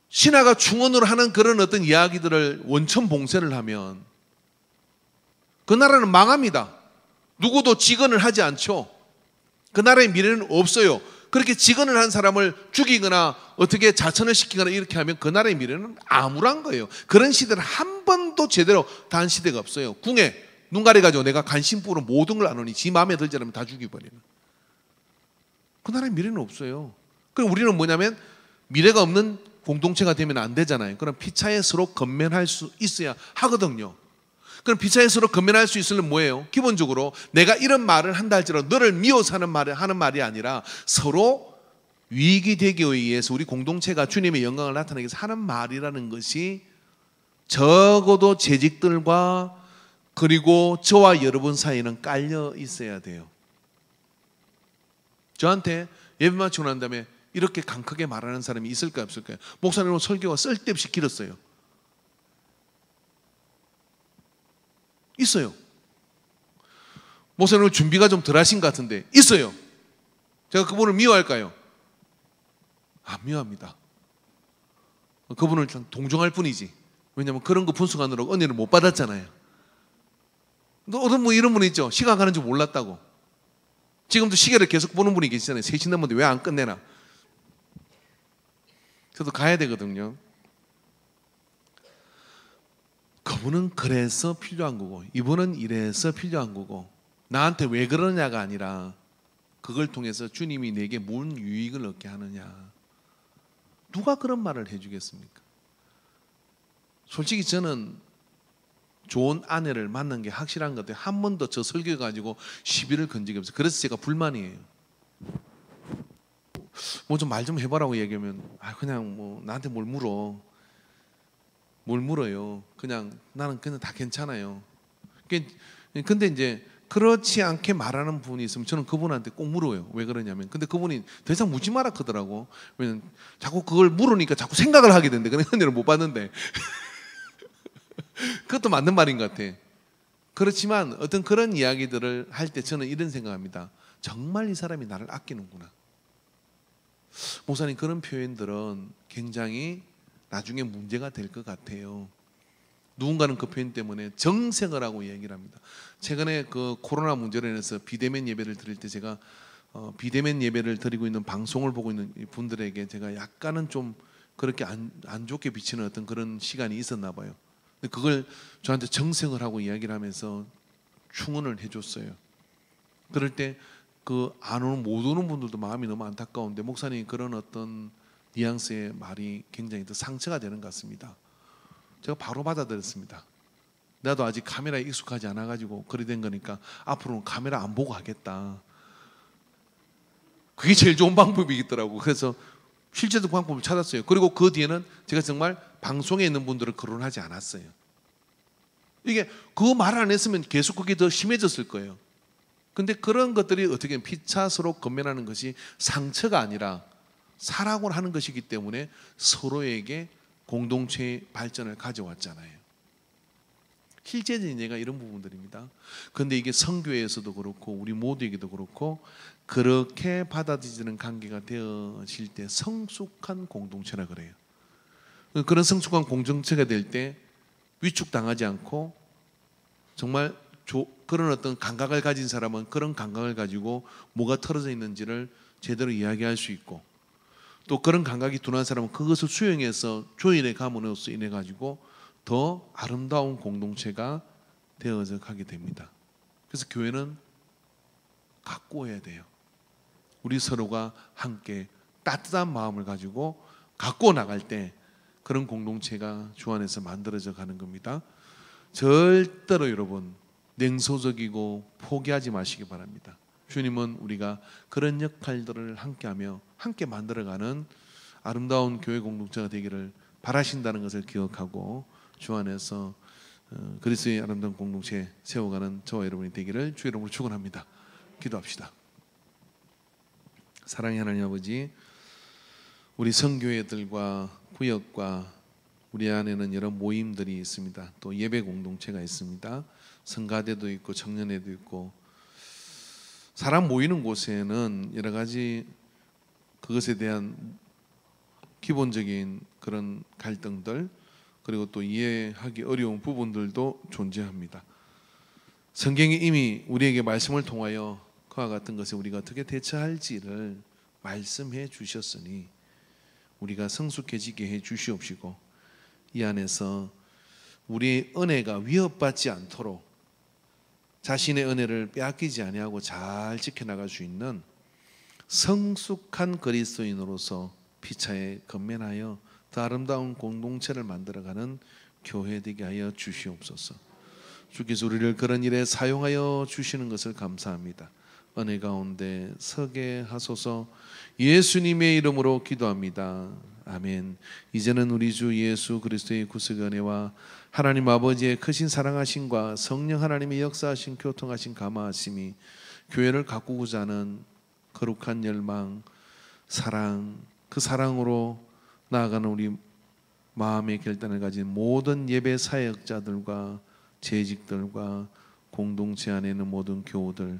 신하가 충언으로 하는 그런 어떤 이야기들을 원천 봉쇄를 하면 그 나라는 망합니다. 누구도 직언을 하지 않죠. 그 나라의 미래는 없어요. 그렇게 직언을 한 사람을 죽이거나 어떻게 자천을 시키거나 이렇게 하면 그 나라의 미래는 암울한 거예요. 그런 시대를 한 번도 제대로 단 시대가 없어요. 궁에 눈 가려가지고 내가 간신부로 모든 걸 안 오니 지 마음에 들지 않으면 다 죽여버리는. 그 나라의 미래는 없어요. 그럼 우리는 뭐냐면 미래가 없는 공동체가 되면 안 되잖아요. 그럼 피차에 서로 건면할 수 있어야 하거든요. 그럼 피차에 서로 건면할 수 있으려면 뭐예요? 기본적으로 내가 이런 말을 한다 할지라도 너를 미워서 하는 말이 아니라 서로 유익이 되기 위해서 우리 공동체가 주님의 영광을 나타내기 위해서 하는 말이라는 것이 적어도 재직들과 그리고 저와 여러분 사이에는 깔려 있어야 돼요. 저한테 예배 마치고 난 다음에 이렇게 강하게 말하는 사람이 있을까요, 없을까요? 목사님은 설교가 쓸데없이 길었어요. 있어요. 목사님은 준비가 좀 덜 하신 것 같은데 있어요. 제가 그분을 미워할까요? 안 미워합니다. 그분을 동정할 뿐이지. 왜냐하면 그런 거 분석하느라고 은혜를 못 받았잖아요. 어떤 뭐 이런 분 있죠. 시간 가는 줄 몰랐다고. 지금도 시계를 계속 보는 분이 계시잖아요. 3시 넘었는데 왜 안 끝내나. 저도 가야 되거든요. 그분은 그래서 필요한 거고 이분은 이래서 필요한 거고 나한테 왜 그러냐가 아니라 그걸 통해서 주님이 내게 무슨 유익을 얻게 하느냐. 누가 그런 말을 해주겠습니까? 솔직히 저는 좋은 아내를 만난 게 확실한 것 같아요. 한 번도 저 설교 가지고 시비를 건 적이 없어요. 그래서 제가 불만이에요. 뭐 좀 말 좀 해봐라고 얘기하면 그냥 뭐 나한테 뭘 물어. 뭘 물어요. 그냥 나는 그냥 다 괜찮아요. 근데 이제 그렇지 않게 말하는 분이 있으면 저는 그분한테 꼭 물어요. 왜 그러냐면 근데 그분이 더 이상 묻지 마라 하더라고. 왜냐면 자꾸 그걸 물으니까 자꾸 생각을 하게 된대. 그냥 은혜를 못 받는데 그것도 맞는 말인 것 같아. 그렇지만 어떤 그런 이야기들을 할 때 저는 이런 생각합니다. 정말 이 사람이 나를 아끼는구나. 목사님, 그런 표현들은 굉장히 나중에 문제가 될 것 같아요. 누군가는 그 표현 때문에 정색을 하고 얘기를 합니다. 최근에 그 코로나 문제로 인해서 비대면 예배를 드릴 때 제가 비대면 예배를 드리고 있는 방송을 보고 있는 분들에게 제가 약간은 좀 그렇게 안 좋게 비치는 어떤 그런 시간이 있었나 봐요. 근데 그걸 저한테 정색을 하고 이야기를 하면서 충언을 해줬어요. 그럴 때 그 안 오는 못 오는 분들도 마음이 너무 안타까운데 목사님 그런 어떤 뉘앙스의 말이 굉장히 더 상처가 되는 것 같습니다. 제가 바로 받아들였습니다. 나도 아직 카메라에 익숙하지 않아 가지고 그리 된 거니까 앞으로는 카메라 안 보고 하겠다. 그게 제일 좋은 방법이겠더라고. 그래서 실제로 그 방법을 찾았어요. 그리고 그 뒤에는 제가 정말 방송에 있는 분들을 거론하지 않았어요. 이게 그 말 안 했으면 계속 그게 더 심해졌을 거예요. 근데 그런 것들이 어떻게 피차스로 건면하는 것이 상처가 아니라 사랑을 하는 것이기 때문에 서로에게 공동체의 발전을 가져왔잖아요. 실제적인 예가 이런 부분들입니다. 그런데 이게 선교회에서도 그렇고 우리 모두에게도 그렇고 그렇게 받아들이는 관계가 되어질 때 성숙한 공동체라 그래요. 그런 성숙한 공동체가 될 때 위축당하지 않고 정말 그런 어떤 감각을 가진 사람은 그런 감각을 가지고 뭐가 틀어져 있는지를 제대로 이야기할 수 있고 또 그런 감각이 둔한 사람은 그것을 수용해서 조인의 가문으로서 인해 가지고 더 아름다운 공동체가 되어져 가게 됩니다. 그래서 교회는 가꾸어야 돼요. 우리 서로가 함께 따뜻한 마음을 가지고 가꾸어 나갈 때 그런 공동체가 주 안에서 만들어져 가는 겁니다. 절대로 여러분 냉소적이고 포기하지 마시기 바랍니다. 주님은 우리가 그런 역할들을 함께하며 함께 만들어가는 아름다운 교회 공동체가 되기를 바라신다는 것을 기억하고 주 안에서 그리스도의 아름다운 공동체 세워가는 저와 여러분이 되기를 주의 이름으로 축원합니다. 기도합시다. 사랑의 하나님 아버지, 우리 선교회들과 구역과 우리 안에는 여러 모임들이 있습니다. 또 예배 공동체가 있습니다. 성가대도 있고 청년회도 있고 사람 모이는 곳에는 여러 가지 그것에 대한 기본적인 그런 갈등들 그리고 또 이해하기 어려운 부분들도 존재합니다. 성경이 이미 우리에게 말씀을 통하여 그와 같은 것에 우리가 어떻게 대처할지를 말씀해 주셨으니 우리가 성숙해지게 해 주시옵시고 이 안에서 우리의 은혜가 위협받지 않도록 자신의 은혜를 빼앗기지 아니하고 잘 지켜나갈 수 있는 성숙한 그리스도인으로서 피차에 건면하여 더 아름다운 공동체를 만들어가는 교회 되게 하여 주시옵소서. 주께서 우리를 그런 일에 사용하여 주시는 것을 감사합니다. 은혜 가운데 서게 하소서. 예수님의 이름으로 기도합니다. 아멘. 이제는 우리 주 예수 그리스도의 구속의 은혜와 하나님 아버지의 크신 사랑하심과 성령 하나님의 역사하신 교통하신 감화하심이 교회를 가꾸고자 하는 거룩한 열망, 사랑, 그 사랑으로 나아가는 우리 마음의 결단을 가진 모든 예배 사역자들과 재직들과 공동체 안에 있는 모든 교우들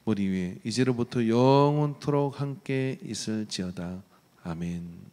머리 위에 이제로부터 영원토록 함께 있을지어다. 아멘.